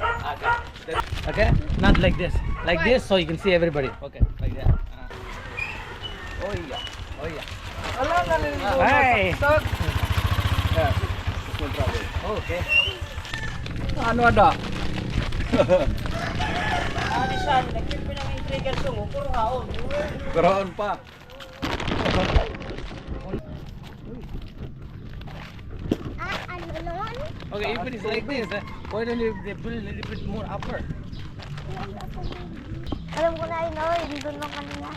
Okay. Okay. Not like this. Like this, so you can see everybody. Okay. Like that. Oh yeah. Oh yeah. Hey. Yeah. No problem. Okay. Ano ada? Alisan, nagpipin ng trigger ko mo, puro haon. Garaon pa. Okay, if it is like this, why don't you build a little bit more upper? Alam ko na yun, oh, yun doon lang kanina.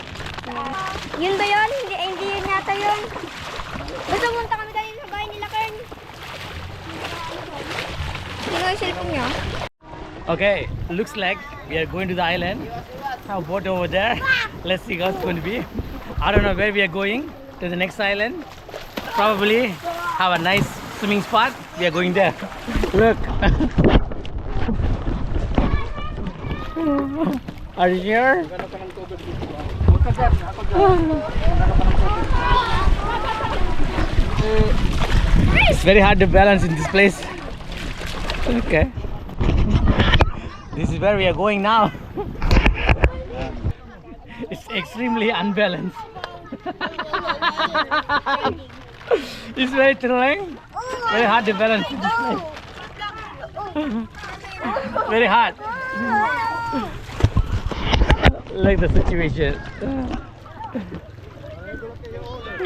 Yun ba yun? Hindi yun yata yun. Basta punta kami kanina sa bahay nila, Kern. Sino yung cellphone niyo? Okay, looks like we are going to the island. Have a boat over there. Let's see how it's going to be. I don't know where we are going. To the next island. Probably have a nice swimming spot. We are going there. Look. Are you here? It's very hard to balance in this place. Okay. This is where we are going now. It's extremely unbalanced. It's very thrilling. Very hard to balance in this place. Very hard. Like the situation.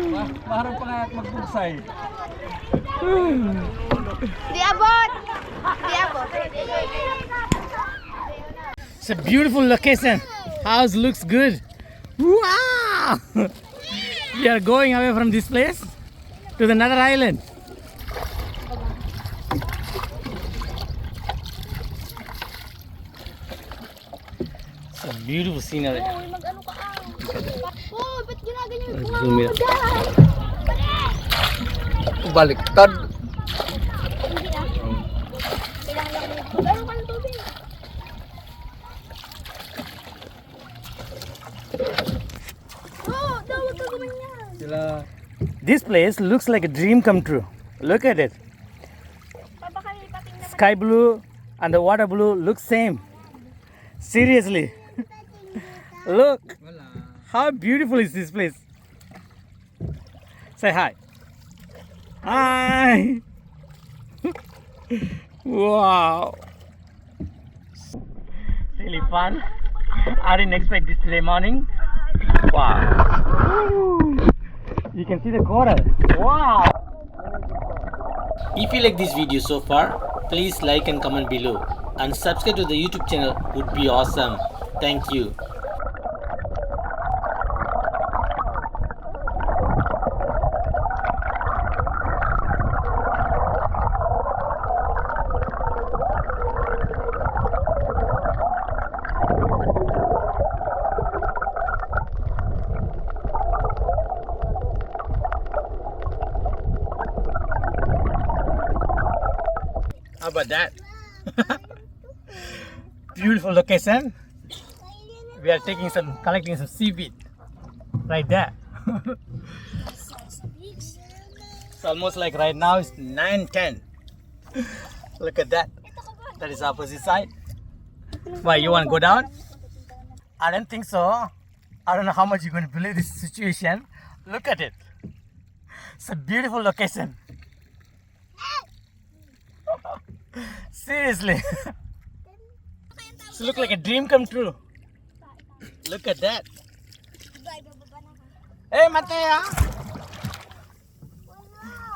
Maharap pa nga at magpugsay. Di abot! Di abot! It's a beautiful location. House looks good. Wow! We are going away from this place to another island. It's a beautiful scenery. Mag-ano ka oh, ba't ginaganyan yung Zoom it. Baliktad. Hindi ah. Kailangan lang nito. Gano'n ka ng tubig? Oh, dawag ka gumanyan. Sila. This place looks like a dream come true. Look at it. Papakalipating naman. Sky blue and the water blue look same. Seriously. Look. How beautiful is this place? Say hi. Hi. Wow. Really fun. I didn't expect this today morning. Wow. You can see the coral. Wow. If you like this video so far, please like and comment below. And subscribe to the YouTube channel would be awesome. Thank you. How about that? Beautiful location. We are collecting some seaweed right there. It's almost like right now it's 9:10. Look at that. That is opposite side. Why, you want to go down? I don't think so. I don't know how much you're going to believe this situation. Look at it. It's a beautiful location. Seriously. It looks like a dream come true. Look at that. Hey, Matea.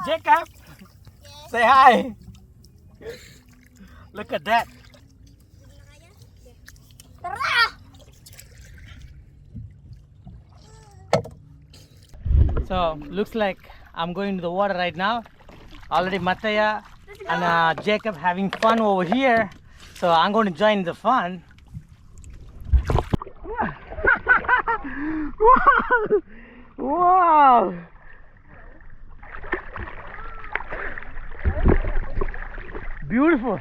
Jacob. Say hi. Look at that. So, looks like I'm going to the water right now. Already Matea and Jacob having fun over here. So I'm going to join the fun. Wow! Beautiful.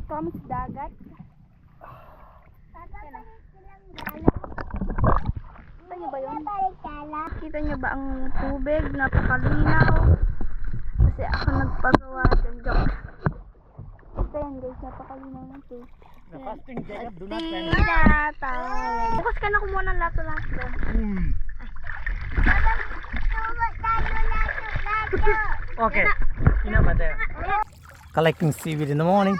Kami sa dagat. Kita niyo ba yun? Kita niyo ba ang tubig? Napakalinaw. Kasi ako nagpagawa dyan. Joke. Ito yan guys, napakalinaw ng tubig. The first thing, Jacob, do not panic. Bukas ka na kumuha ng lato-lato. Okay, enough there. Collecting seaweed in the morning.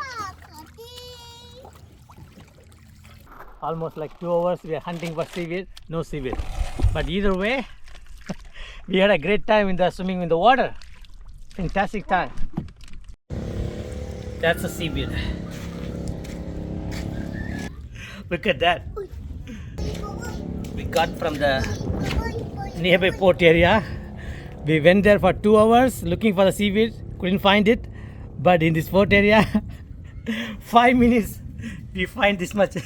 Almost like 2 hours we are hunting for seaweed, no seaweed. But either way, we had a great time in the swimming in the water. Fantastic time. That's a seaweed. Look at that. We got from the nearby port area. We went there for 2 hours looking for the seaweed, couldn't find it. But in this port area, 5 minutes we find this much.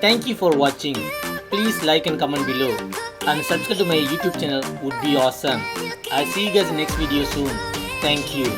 Thank you for watching. Please like and comment below and subscribe to my YouTube channel would be awesome. I'll see you guys next video soon. Thank you.